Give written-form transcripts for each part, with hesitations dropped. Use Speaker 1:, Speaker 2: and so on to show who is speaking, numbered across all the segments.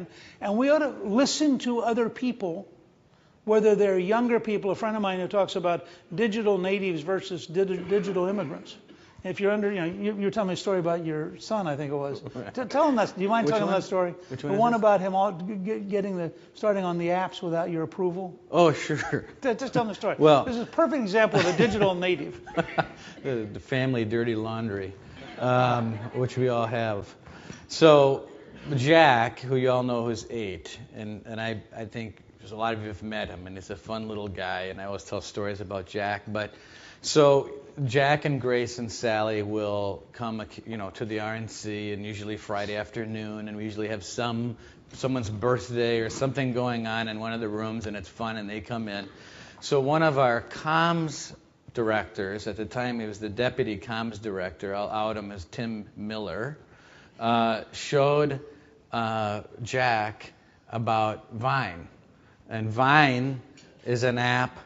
Speaker 1: can, and we ought to listen to other people, whether they're younger people. A friend of mine who talks about digital natives versus digital immigrants. If you're under, you were telling me a story about your son, I think it was. Tell him that. Do you mind telling him that story?
Speaker 2: Which
Speaker 1: the
Speaker 2: one?
Speaker 1: One about him starting on the apps without your approval.
Speaker 2: Oh, sure.
Speaker 1: Just tell him the story.
Speaker 2: Well,
Speaker 1: this is a perfect example of a digital native.
Speaker 2: The family dirty laundry, which we all have. So Jack, who you all know, who's 8, and I think a lot of you have met him, and he's a fun little guy, and I always tell stories about Jack. But so Jack and Grace and Sally will come, to the RNC, and usually Friday afternoon, and we usually have someone's birthday or something going on in one of the rooms, and it's fun, and they come in. So one of our comms directors, at the time he was the deputy comms director, I'll out him as Tim Miller, showed Jack about Vine. And Vine is an app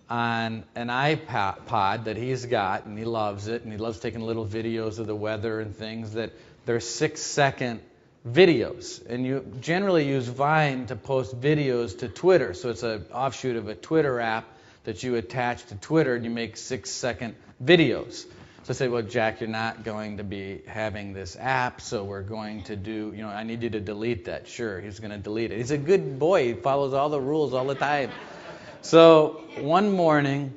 Speaker 2: on an iPod that he's got, and he loves it, and he loves taking little videos of the weather and things that they're 6-second videos. And you generally use Vine to post videos to Twitter. So it's an offshoot of a Twitter app that you attach to Twitter, and you make 6-second videos. So I said, well, Jack, you're not going to be having this app, so we're going to do, I need you to delete that. Sure, he's going to delete it. He's a good boy. He follows all the rules all the time. So one morning,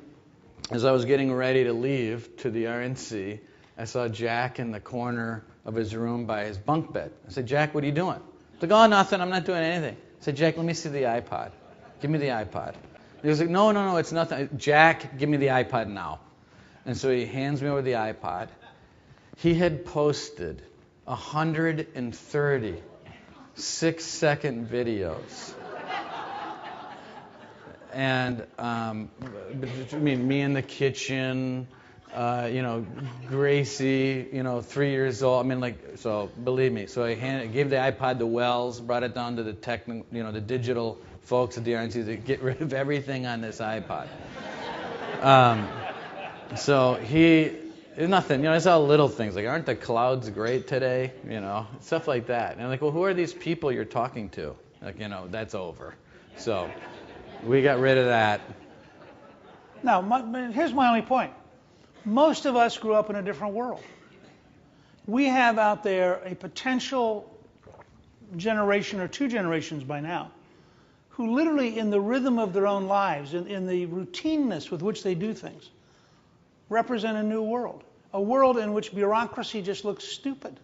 Speaker 2: as I was getting ready to leave to the RNC, I saw Jack in the corner of his room by his bunk bed. I said, Jack, what are you doing? He's like, oh, nothing. I'm not doing anything. I said, Jack, let me see the iPod. Give me the iPod. He was like, no, it's nothing. Jack, give me the iPod now. And so he hands me over the iPod. He had posted 130 6-second videos. And me in the kitchen, Gracie, 3 years old. So believe me. So I gave the iPod to Wells, brought it down to the the digital folks at the RNC to get rid of everything on this iPod. So nothing. It's all little things. Like, aren't the clouds great today? Stuff like that. And I'm like, well, who are these people you're talking to? Like, that's over. So we got rid of that.
Speaker 1: Now, here's my only point. Most of us grew up in a different world. We have out there a potential generation or 2 generations by now who literally, in the rhythm of their own lives, in the routineness with which they do things, represent a new world. A world in which bureaucracy just looks stupid.